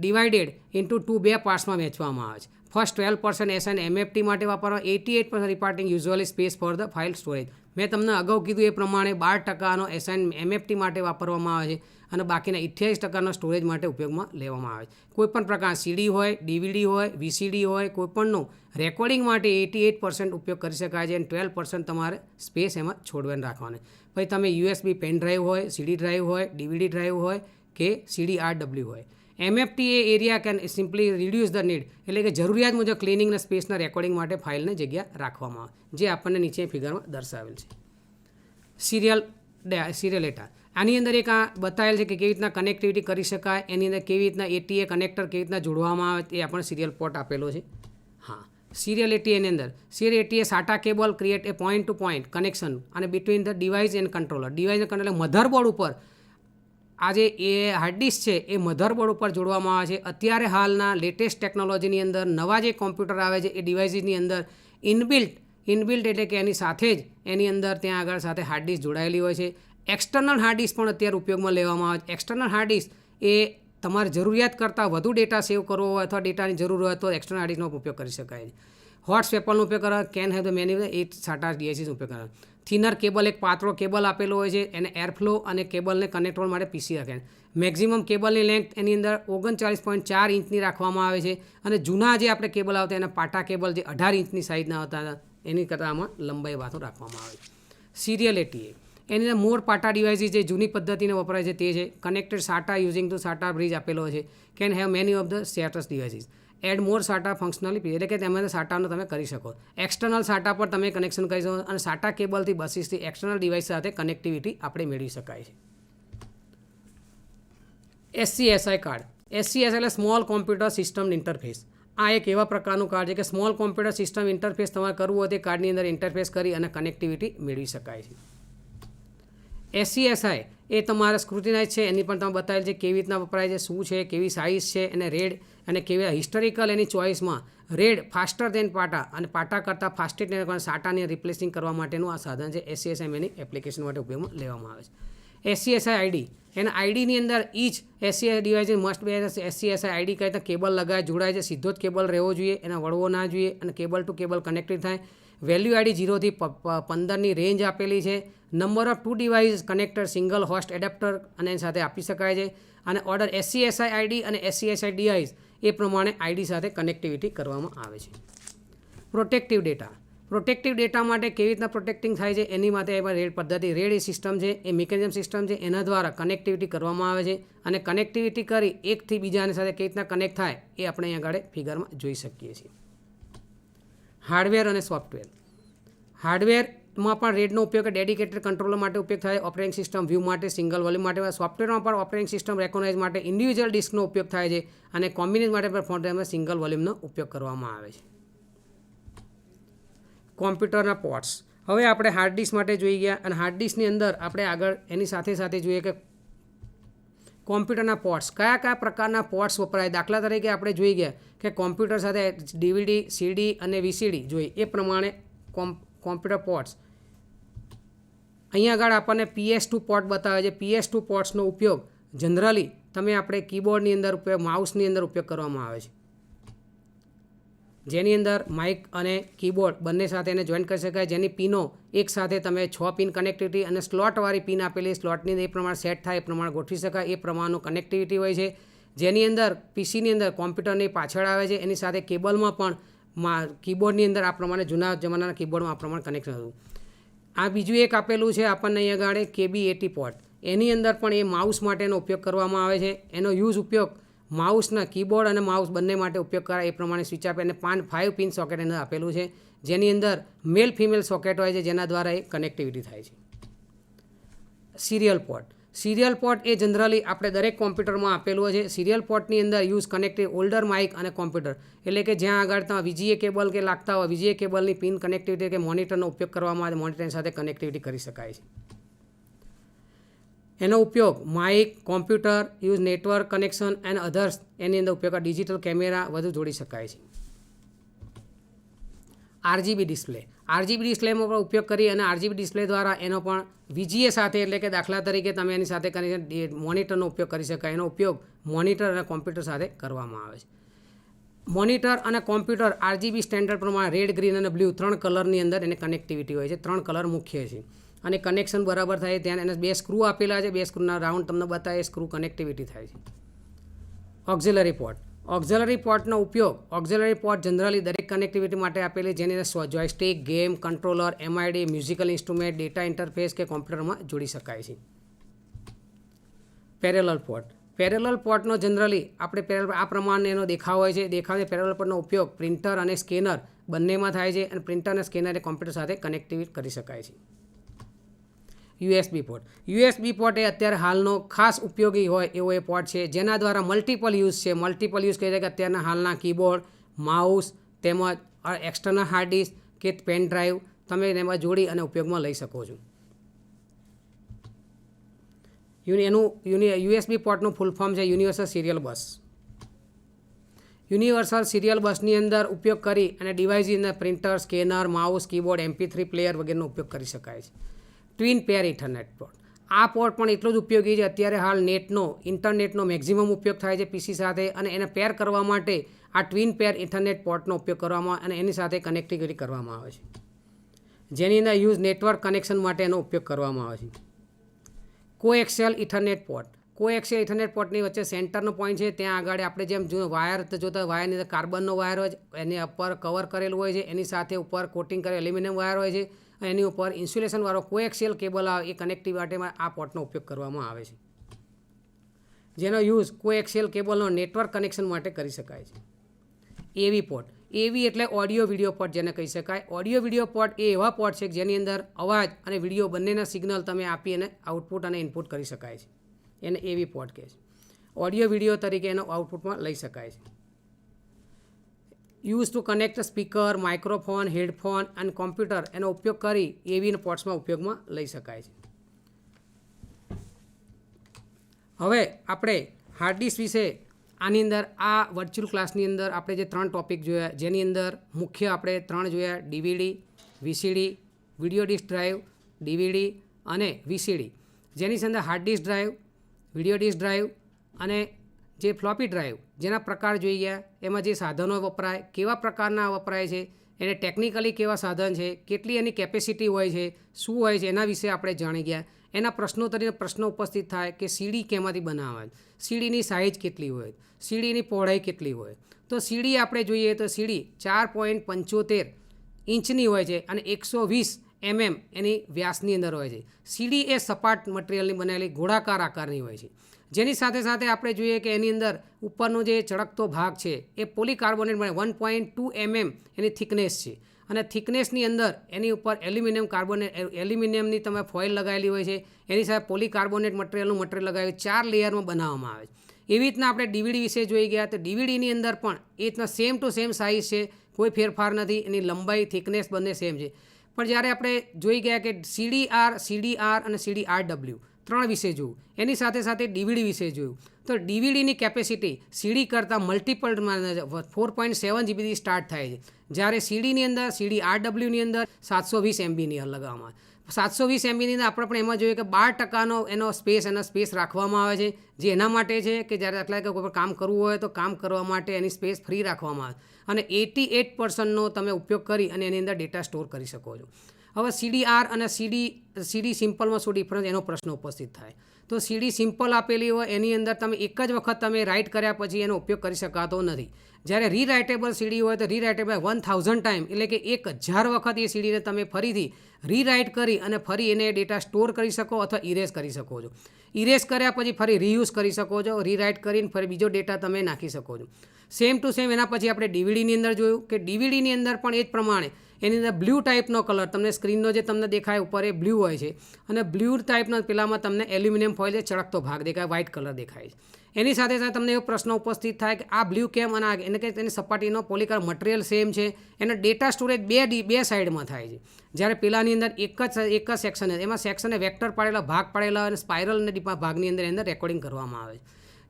divided into 2 પાર્ટ્સમાં વહેંચવામાં આવે છે. ફર્સ્ટ 12% SN MFT માટે વાપરવા, 88% reporting usually space for the file storage. મેં તમને અગાઉ કીધું એ પ્રમાણે 12% SN MFT માટે વાપરવામાં આવે છે, અને બાકીના 28% સ્ટોરેજ માટે ઉપયોગમાં લેવામાં આવે છે. કોઈપણ પ્રકાર CD હોય, DVD હોય, VCD હોય, કોઈપણનું રેકોર્ડિંગ માટે 88% ઉપયોગ કરી શકાય છે, અને 12% તમારે સ્પેસ એમાં છોડવાની રાખવાની. પછી તમે USB પેન ડ્રાઈવ હોય, CD ડ્રાઈવ હોય, DVD ડ્રાઈવ હોય કે CDRW હોય, MFT A area can simply reduce the need, એટલે કે જરૂરિયાત મુજબ ક્લિનિંગ અને સ્પેસના રેકોર્ડિંગ માટે ફાઇલને જગ્યા રાખવામાં આવે, જે આપણને નીચે ફિગરમાં દર્શાવેલ છે. સિરિયલ ડેટા, આની અંદર એક આ બતાવેલ છે કે કેવી રીતના કનેક્ટિવિટી કરી શકાય, એની અંદર કેવી રીતના ATA કનેક્ટર કેવી રીતના જોડવામાં આવે, એ આપણને સિરિયલ પોર્ટ આપેલો છે. હા, સિરિયલ ATA ની અંદર serial ATA SATA cable create a point to point connection અને between the device and controller. Device and controller motherboard ઉપર આ જે એ હાર્ડ ડિસ્ક છે એ મધરબોર્ડ ઉપર જોડવામાં આવે છે. અત્યારે હાલના લેટેસ્ટ ટેકનોલોજીની અંદર નવા જે કોમ્પ્યુટર આવે છે એ ડિવાઇસીસની અંદર ઇનબિલ્ટ એટલે કે એની સાથે જ એની અંદર ત્યાં આગળ સાથે હાર્ડ ડિસ્ક જોડાયેલી હોય છે. એક્સટર્નલ હાર્ડ ડિસ્ક પણ અત્યારે ઉપયોગમાં લેવામાં આવે છે. એક્સટર્નલ હાર્ડ ડિસ્ક એ તમારે જરૂરિયાત કરતાં વધુ ડેટા સેવ કરવો હોય અથવા ડેટાની જરૂર હોય તો એક્સટર્નલ હાર્ડ ડિસ્કનો ઉપયોગ કરી શકાય છે. હોટ સ્વેપલનો ઉપયોગ કરવા, can have the many 8 SATA ડિવાઇસીસનો ઉપયોગ કરવા. થિનર કેબલ, એક પાતળો કેબલ આપેલો હોય છે, એને એરફ્લો અને કેબલને કનેક્ટ કરવા માટે PC રાખે. મેક્સિમમ કેબલની લેન્થ એની અંદર 39.4 ઇંચની રાખવામાં આવે છે અને જૂના જે આપણે કેબલ આવતા એના પાટા કેબલ જે 18 ઇંચની સાઇઝના આવતા એની કરતાં આમાં લંબાઈ વાતો રાખવામાં આવે છે. સિરિયલ ATA, એની અંદર મોર પાટા ડિવાઇસીસ જે જૂની પદ્ધતિને વપરાય છે તે છે. Connected SATA using to SATA bridge આપેલો છે. Can have many of the status devices. Add more SATA functionally, એટલે કે તેમાં SATAનો તમે કરી શકો. એક્સટર્નલ SATA પર તમે કનેક્શન કરી શકો અને SATA કેબલથી બસીસથી એક્સટર્નલ ડિવાઇસ સાથે કનેક્ટિવિટી આપણે મેળવી શકાય છે. SCSI card. SCSI એટલે સ્મોલ કોમ્પ્યુટર સિસ્ટમ ઇન્ટરફેસ. આ એક એવા પ્રકારનું કાર્ડ છે કે સ્મોલ કોમ્પ્યુટર સિસ્ટમ ઇન્ટરફેસ તમારે કરવું હોય તે કાર્ડની અંદર ઇન્ટરફેસ કરી અને કનેક્ટિવિટી મેળવી શકાય છે. SCSI એ તમારા સ્ક્રુટિનાઇઝ છે, એની પણ તમે બતાવેલ છે કેવી રીતના વપરાય છે, શું છે, કેવી સાઇઝ છે, અને રેડ અને કેવી હિસ્ટોરિકલ એની ચોઇસમાં રેડ ફાસ્ટર દેન પાટા અને પાટા કરતાં ફાસ્ટેસ્ટ SATAને રિપ્લેસિંગ કરવા માટેનું આ સાધન છે. SCSI એની એપ્લિકેશન માટે ઉપયોગમાં લેવામાં આવે છે. SCSI ID, એના આઈડીની અંદર each SCSI device must be SCSI ID કહે તો કેબલ લગાવે જોડાય છે, સીધો જ કેબલ રહેવો જોઈએ, એના વળવો ના જોઈએ અને કેબલ ટુ કેબલ કનેક્ટેડ થાય. વેલ્યુ ID 0 થી 15ની રેન્જ આપેલી છે. Number of 2 device connector single host adapter અને એની સાથે આપી શકાય છે. અને ઓર્ડર SCSI ID અને SCSI ડિવાઇસ એ પ્રમાણે ID સાથે કનેક્ટિવિટી કરવામાં આવે છે. પ્રોટેક્ટિવ ડેટા માટે કેવી રીતના પ્રોટેક્ટિંગ થાય છે એની માટે એમાં રેડ પદ્ધતિ, રેડ એ સિસ્ટમ છે, એ મિકેનિઝમ સિસ્ટમ છે, એના દ્વારા કનેક્ટિવિટી કરવામાં આવે છે અને કનેક્ટિવિટી કરી એકથી બીજાની સાથે કેવી રીતના કનેક્ટ થાય એ આપણે અહીં આગળ ફિગરમાં જોઈ શકીએ છીએ. હાર્ડવેર અને સોફ્ટવેર. હાર્ડવેરમાં પણ રેડનો ઉપયોગ ડેડિકેટેડ કંટ્રોલર માટે ઉપયોગ થાય, ઓપરેટિંગ સિસ્ટમ વ્યૂ માટે, સિંગલ વોલ્યુમ માટે. સોફ્ટવેરમાં પણ ઓપરેટિંગ સિસ્ટમ રેકોગ્નાઇઝ માટે ઇન્ડિવિજ્યુઅલ ડિસ્કનો ઉપયોગ થાય છે અને કોમ્બિનેશન માટે પણ ફોન્ટમાં સિંગલ વોલ્યુમનો ઉપયોગ કરવામાં આવે છે. કોમ્પ્યુટરના પોર્ટ્સ. હવે આપણે હાર્ડ ડિસ્ક માટે જોઈ ગયા અને હાર્ડ ડિસ્કની અંદર આપણે આગળ એની સાથે સાથે જોઈએ કે કોમ્પ્યુટરના પોર્ટ્સ કયા પ્રકારના પોર્ટ્સ વપરાય. દાખલા તરીકે આપણે જોઈ ગયા કે કોમ્પ્યુટર સાથે DVD, CD અને VCD જોઈએ એ પ્રમાણે કોમ્પ્યુટર પોર્ટ્સ. અહીંયા આગળ આપણને PS2 પોર્ટ બતાવે છે. PS2 પોર્ટ્સનો ઉપયોગ જનરલી તમે આપણે કીબોર્ડની અંદર ઉપયોગ, માઉસની અંદર ઉપયોગ કરવામાં આવે છે, જેની અંદર માઇક અને કીબોર્ડ બંને સાથે એને જોઈન્ટ કરી શકાય, જેની પિનો એક સાથે તમે 6 પિન કનેક્ટિવિટી અને સ્લોટવાળી પિન આપેલી, સ્લોટની એ પ્રમાણે સેટ થાય એ પ્રમાણે ગોઠવી શકાય એ પ્રમાણનું કનેક્ટિવિટી હોય છે. જેની અંદર PCની અંદર કોમ્પ્યુટરની પાછળ આવે છે, એની સાથે કેબલમાં પણ કીબોર્ડની અંદર આ પ્રમાણે જૂના જમાનાના કીબોર્ડમાં આ પ્રમાણે કનેક્શન હતું. આ બીજું એક આપેલું છે આપણને અહીંયા આગળ KB80 પોર્ટ. એની અંદર પણ એ માઉસ માટેનો ઉપયોગ કરવામાં આવે છે. એનો ઉપયોગ માઉસના કીબોર્ડ અને માઉસ બંને માટે ઉપયોગ કરાય એ પ્રમાણે સ્વિચ આપે અને 5 પિન સોકેટ અંદર આપેલું છે, જેની અંદર મેલ ફિમેલ સોકેટ હોય છે, જેના દ્વારા એ કનેક્ટિવિટી થાય છે. સિરિયલ પોર્ટ એ જનરલી આપણે દરેક કોમ્પ્યુટરમાં આપેલું હોય છે. સિરિયલ પોર્ટની અંદર યુઝ કનેક્ટિવ ઓલ્ડર માઇક અને કોમ્પ્યુટર, એટલે કે જ્યાં આગળ તમે VGA કેબલ કે લાગતા હોય, VGA કેબલની પિન કનેક્ટિવિટી કે મોનિટરનો ઉપયોગ કરવામાં આવે, મોનિટરની સાથે કનેક્ટિવિટી કરી શકાય છે. એનો ઉપયોગ mic, computer, use network connection and others, એની અંદર ઉપયોગ ડિજિટલ કેમેરા વધુ જોડી શકાય છે. RGB ડિસ્પ્લેમાં પણ ઉપયોગ કરી અને RGB ડિસ્પ્લે દ્વારા એનો પણ VGA સાથે, એટલે કે દાખલા તરીકે તમે એની સાથે કરીને મોનિટરનો ઉપયોગ કરી શકાય. એનો ઉપયોગ મોનિટર અને કોમ્પ્યુટર સાથે કરવામાં આવે છે. મોનિટર અને કોમ્પ્યુટર RGB સ્ટેન્ડર્ડ પ્રમાણે રેડ, ગ્રીન અને બ્લુ 3 કલરની અંદર એને કનેક્ટિવિટી હોય છે. 3 કલર મુખ્ય છે અને કનેક્શન બરાબર થાય ત્યાં એને 2 સ્ક્રૂ આપેલા છે. 2 સ્ક્રૂના રાઉન્ડ તમને બતાવે, સ્ક્રૂ કનેક્ટિવિટી થાય છે. ઓક્ઝિલરી પોર્ટનો ઉપયોગ, ઓક્ઝિલરી પોર્ટ જનરલી દરેક કનેક્ટિવિટી માટે આપેલી, જેની અંદર જોયસ્ટિક, game, controller, MID, musical instrument, data interface કે કોમ્પ્યુટરમાં જોડી શકાય છે. પેરેલલ પોર્ટનો જનરલી આપણે આ પ્રમાણે એનો દેખાવ હોય છે. દેખાવ પેરેલલ પોર્ટનો ઉપયોગ પ્રિન્ટર અને સ્કેનર બંનેમાં થાય છે અને પ્રિન્ટર અને સ્કેનર એ કોમ્પ્યુટર સાથે કનેક્ટિવિટ કરી શકાય છે. યુએસબી પોર્ટ એ અત્યારે હાલનો ખાસ ઉપયોગી હોય એવો એ પોર્ટ છે જેના દ્વારા મલ્ટિપલ યુઝ કહે છે કે અત્યારના હાલના કીબોર્ડ, માઉસ તેમજ એક્સટર્નલ હાર્ડ ડિસ્ક કે પેન ડ્રાઈવ તમે એમાં જોડી અને ઉપયોગમાં લઈ શકો છો. યુએસબી પોર્ટનું ફૂલ ફોર્મ છે યુનિવર્સલ સિરિયલ બસ. યુનિવર્સલ સિરિયલ બસની અંદર ઉપયોગ કરી અને ડિવાઇસની અંદર printer, scanner, mouse, keyboard, MP3 player વગેરેનો ઉપયોગ કરી શકાય છે. ટ્વિન પેર ઇથરનેટ પોર્ટ, આ પોર્ટ પણ એટલો જ ઉપયોગી છે. અત્યારે હાલ ઇન્ટરનેટનો મેક્સિમમ ઉપયોગ થાય છે PC સાથે અને એને પેર કરવા માટે આ ટ્વિન પેર ઇથરનેટ પોર્ટનો ઉપયોગ કરવામાં અને એની સાથે કનેક્ટિવિટી કરવામાં આવે છે, જેની અંદર યુઝ નેટવર્ક કનેક્શન માટે એનો ઉપયોગ કરવામાં આવે છે. કોએક્સિયલ ઇથરનેટ પોર્ટની વચ્ચે સેન્ટરનો પોઈન્ટ છે. ત્યાં આગળ આપણે જેમ વાયર જોતા વાયરની અંદર કાર્બનનો વાયર હોય છે, એની ઉપર કવર કરેલું હોય છે, એની સાથે ઉપર કોટિંગ કરેલ એલ્યુમિનિયમ વાયર હોય છે, એની ઉપર ઇન્સ્યુલેશનવાળો કોએક્સિયલ કેબલ આવે એ કનેક્ટિવિટી માટે આ પોર્ટનો ઉપયોગ કરવામાં આવે છે, જેનો યુઝ કોએક્સિયલ કેબલનો નેટવર્ક કનેક્શન માટે કરી શકાય છે. એવી પોર્ટ, એવી એટલે ઓડિયો વિડીયો પોર્ટ જેને કહી શકાય. ઓડિયો વિડીયો પોર્ટ એ એવા પોર્ટ છે જેની અંદર અવાજ અને વિડીયો બંનેના સિગ્નલ તમે આપી અને આઉટપુટ અને ઇનપુટ કરી શકાય છે. એને એવી પોર્ટ કહે છે. ઓડિયો વિડીયો તરીકે એનો આઉટપુટમાં લઈ શકાય છે. Use to connect speaker, microphone, headphone અને કોમ્પ્યુટર એનો ઉપયોગ કરી એવી પોર્ટ્સમાં ઉપયોગમાં લઈ શકાય છે. હવે આપણે હાર્ડ ડિસ્ક વિશે આની અંદર આ વર્ચ્યુઅલ ક્લાસની અંદર આપણે જે 3 ટોપિક જોયા, જેની અંદર મુખ્ય આપણે 3 જોયા: DVD, VCD, video disk drive, DVD અને VCD, જેની અંદર hard disk drive, video disk drive અને જે ફ્લોપી ડ્રાઈવ, જેના પ્રકાર જોઈ ગયા, એમાં જે સાધનો વપરાય, કેવા પ્રકારના વપરાય છે, એને ટેકનિકલી કેવા સાધન છે, કેટલી એની કેપેસિટી હોય છે, શું હોય છે, એના વિશે આપણે જાણી ગયા. એના પ્રશ્નોત્તરીના પ્રશ્નો ઉપસ્થિત થાય કે CD કેમાંથી બનાવાય, CDની સાઇઝ કેટલી હોય, CDની પહોળાઈ કેટલી હોય. તો CD આપણે જોઈએ તો CD 4.75 ઇંચની હોય છે અને 120 mm એની વ્યાસની અંદર હોય છે. CD એ સપાટ મટીરિયલની બનેલી ગોળાકાર આકારની હોય છે, જેની સાથે સાથે આપણે જોઈએ કે એની અંદર ઉપરનો જે ચળકતો ભાગ છે એ પોલીકાર્બોનેટ બને 1.2 mm એની થિકનેસ છે અને થિકનેસની અંદર એની ઉપર એલ્યુમિનિયમની તમે ફોઇલ લગાવેલી હોય છે, એની સાથે પોલીકાર્બોનેટ મટીરિયલ લગાવી 4 લેયરમાં બનાવવામાં આવે છે. એવી રીતના આપણે DVD વિશે જોઈ ગયા તો DVDની અંદર પણ એ રીતના સેમ ટુ સેમ સાઇઝ છે, કોઈ ફેરફાર નથી, એની લંબાઈ, થિકનેસ બંને સેમ છે. પણ જ્યારે આપણે જોઈ ગયા કે CDR અને CDRW 3 વિશે જોયું, એની સાથે સાથે DVD વિશે જોયું, તો DVDની કેપેસિટી CD કરતાં મલ્ટિપલ 4.7 GBથી સ્ટાર્ટ થાય છે, જ્યારે CDની અંદર CDRWની અંદર 720 MBની લગાવવામાં આવે. 720 MBની અંદર આપણે પણ એમાં જોઈએ કે 12% એનો સ્પેસ રાખવામાં આવે છે, જે એના માટે છે કે જ્યારે આટલા કે કોઈ કામ કરવું હોય તો કામ કરવા માટે એની સ્પેસ ફ્રી રાખવામાં આવે અને 88%નો તમે ઉપયોગ કરી અને એની અંદર ડેટા સ્ટોર કરી શકો છો. હવે CDR અને CD સિમ્પલમાં શું ડિફરન્સ, એનો પ્રશ્ન ઉપસ્થિત થાય. તો CD સિમ્પલ આપેલી હોય એની અંદર તમે એક જ વખત તમે રાઇટ કર્યા પછી એનો ઉપયોગ કરી શકાતો નથી. જ્યારે રીરાઇટેબલ CD હોય તો રીરાઇટેબલ 1000 ટાઈમ એટલે કે 1000 વખત એ CDને તમે ફરીથી રીરાઇટ કરી અને ફરી એને ડેટા સ્ટોર કરી શકો અથવા ઇરેઝ કરી શકો છો. ઇરેઝ કર્યા પછી ફરી રીયુઝ કરી શકો છો, રીરાઇટ કરીને ફરી બીજો ડેટા તમે નાખી શકો છો. સેમ ટુ સેમ એના પછી આપણે DVDની અંદર જોયું કે DVDની અંદર પણ એ જ પ્રમાણે એની અંદર બ્લુ ટાઈપનો કલર તમને સ્ક્રીનનો જે તમને દેખાય ઉપર એ બ્લુ હોય છે અને બ્લુ ટાઈપનો પેલામાં તમને એલ્યુમિનિયમ ફોઇલ જે ચળકતો ભાગ દેખાય, વ્હાઇટ કલર દેખાય છે. એની સાથે સાથે તમને એવો પ્રશ્ન ઉપસ્થિત થાય કે આ બ્લુ કેમ અને એને કે તેની સપાટીનો પોલીકાર મટીરિયલ સેમ છે, એનો ડેટા સ્ટોરેજ બે સાઈડમાં થાય છે. જ્યારે પેલાની અંદર એક જ સેક્શન, એમાં સેક્શને વેક્ટર પાડેલા ભાગ પાડેલા અને સ્પાઇરલ અને ભાગની અંદર રેકોર્ડિંગ કરવામાં આવે છે.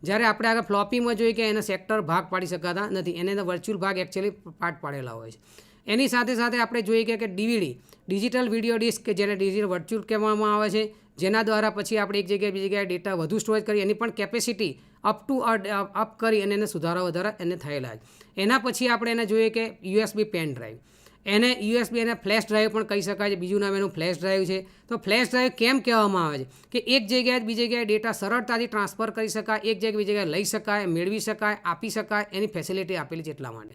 જ્યારે આપણે આગળ ફ્લોપીમાં જોઈએ કે એના સેક્ટર ભાગ પાડી શકાતા નથી, એને અંદર વર્ચ્યુઅલ ભાગ એકચ્યુઅલી પાર્ટ પાડેલા હોય છે. એની સાથે સાથે આપણે જોઈએ કે DVD ડિજિટલ વિડીયો ડિસ્ક કે જેને ડિજિટલ વર્ચ્યુઅલ કહેવામાં આવે છે, જેના દ્વારા પછી આપણે એક જગ્યાએ બીજી જગ્યાએ ડેટા વધુ સ્ટોરેજ કરી એની પણ કેપેસિટી અપ કરી અને એને વધારા એને થયેલા છે. એના પછી આપણે એને જોઈએ કે USB પેન ડ્રાઈવ, એને USB અને ફ્લેશ ડ્રાઈવ પણ કહી શકાય છે, બીજું નામ એનું ફ્લેશ ડ્રાઈવ છે. તો ફ્લેશ ડ્રાઈવ કેમ કહેવામાં આવે છે કે એક જગ્યાએ બીજી જગ્યાએ ડેટા સરળતાથી ટ્રાન્સફર કરી શકાય, એક જગ્યાએ બીજી જગ્યાએ લઈ શકાય, મેળવી શકાય, આપી શકાય, એની ફેસિલિટી આપેલી છે એટલા માટે.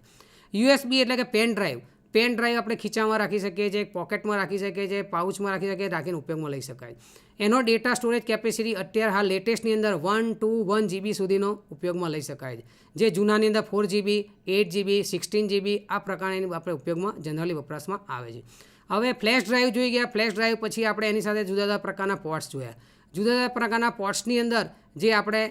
USB એટલે કે પેન ડ્રાઈવ, પેન ડ્રાઈવ આપણે ખીચામાં રાખી શકીએ છીએ, પોકેટમાં રાખી શકીએ છીએ, પાઉચમાં રાખી શકીએ, રાખીને ઉપયોગમાં લઈ શકાય. એનો ડેટા સ્ટોરેજ કેપેસિટી અત્યારે હાલ લેટેસ્ટની અંદર 1 GB સુધીનો ઉપયોગમાં લઈ શકાય છે. જે જૂનાની અંદર 4 GB, 8 GB, 16 GB આ પ્રકારની આપણે ઉપયોગમાં જનરલી વપરાશમાં આવે છે. હવે ફ્લેશ ડ્રાઈવ જોઈ ગયા. ફ્લેશ ડ્રાઈવ પછી આપણે એની સાથે જુદા જુદા પ્રકારના પોર્ટ્સ જોયા. જુદા જુદા પ્રકારના પોર્ટ્સની અંદર જે આપણે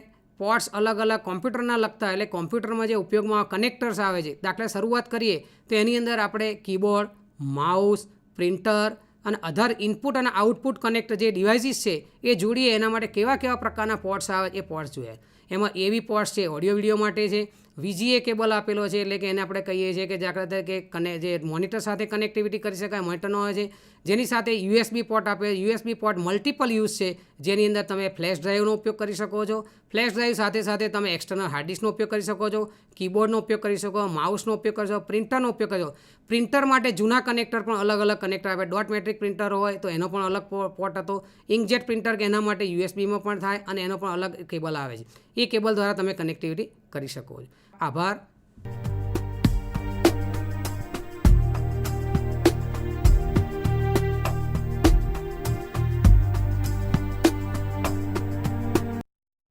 પોર્ટ્સ અલગ અલગ કોમ્પ્યુટરના લગતા, એટલે કોમ્પ્યુટરમાં જે ઉપયોગમાં કનેક્ટર્સ આવે છે. દાખલા શરૂઆત કરીએ તો એની અંદર આપણે કીબોર્ડ, માઉસ, પ્રિન્ટર અને અધર ઇનપુટ અને આઉટપુટ કનેક્ટર જે ડિવાઇસીસ છે એ જોડીએ એના માટે કેવા કેવા પ્રકારના પોર્ટ્સ આવે એ પોર્ટ્સ જોયા. એમાં એવી પોર્ટ્સ છે ઓડિયો વિડીયો માટે છે, VGA કેબલ આપેલો છે, એટલે કે એને આપણે કહીએ છીએ કે દાખલા તરીકે જે મોનિટર સાથે કનેક્ટિવિટી કરી શકાય મોનિટરનો હોય છે. જેની સાથે USB પોર્ટ આપે. USB પોર્ટ મલ્ટિપલ યુઝ છે, જેની અંદર તમે ફ્લેશ ડ્રાઈવનો ઉપયોગ કરી શકો છો. ફ્લેશ ડ્રાઈવ સાથે સાથે તમે એક્સટર્નલ હાર્ડ ડિસ્કનો ઉપયોગ કરી શકો છો, કીબોર્ડનો ઉપયોગ કરી શકો, માઉસનો ઉપયોગ કરી શકો, પ્રિન્ટરનો ઉપયોગ કરી શકો. પ્રિન્ટર માટે જૂના કનેક્ટર પણ અલગ અલગ કનેક્ટર આપે. ડોટ મેટ્રિક પ્રિન્ટર હોય તો એનો પણ અલગ પોર્ટ હતો. ઇન્કજેટ પ્રિન્ટર કે એના માટે USBમાં પણ થાય અને એનો પણ અલગ કેબલ આવે છે. એ કેબલ દ્વારા તમે કનેક્ટિવિટી કરી શકો છો. આભાર.